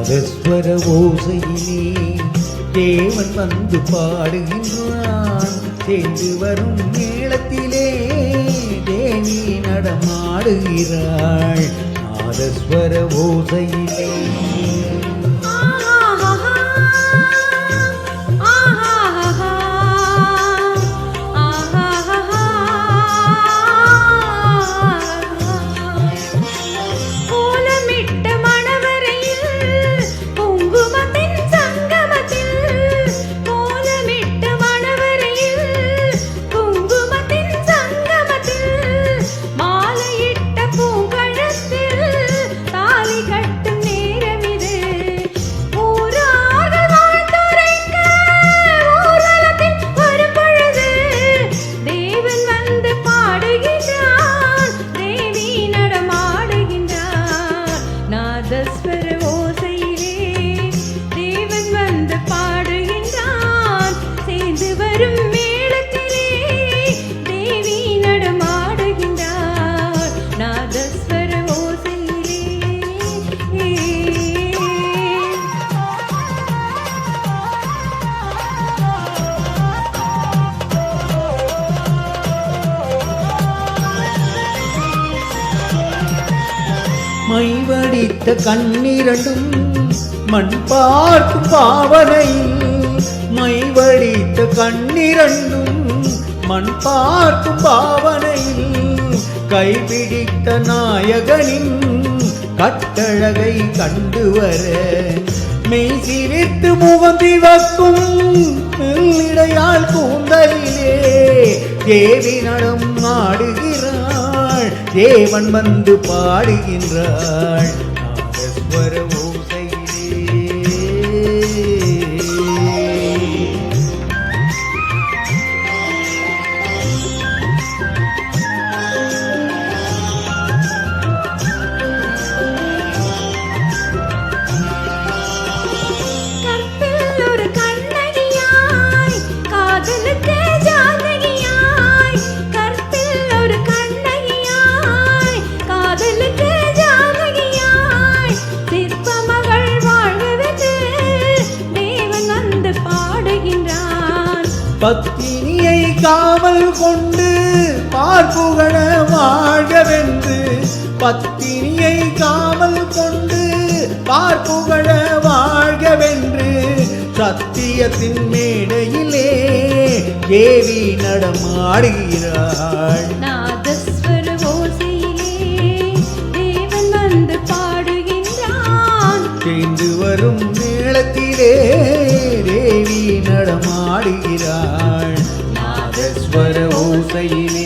நாதஸ்வர ஓசையிலே தேவன் வந்து பாடுகின்றான். சேர்ந்து வரும் மேளத்திலே தேவி நடமாடுகிறாள். நாதஸ்வர ஓசையிலே மைவடித்த கண்ணிரண்டும் மண் பார்க்கும் பாவனையில், மைவடித்த கண்ணிரண்டும் மண் பார்க்கும் பாவனையில், கைபிடித்த நாயகனின் கட்டழகை கண்டு வர மெய் சிரித்து முகம் திவக்கும் இடையால் கூந்தலிலே தேவி நடம் ஆடுகிறாள். தேவன் வந்து பாடுகின்றாள். நாதஸ்வர ஓசையிலே பத்தினியை காவல் கொண்டு பார்ப்புகழ வாழ்கவென்று, பத்தினியை காவல் கொண்டு பார்ப்புகழ வாழ்கவென்று, சத்தியத்தின் மேடையிலே தேவி நடமாடுகிறாள். நாதஸ்வர ஓசையிலே தேவன் வந்து பாடுகின்றான். சேர்ந்து வரும் மேளத்திலே தேவி நடமாடுகிறாள். நாதஸ்வர ஓசையிலே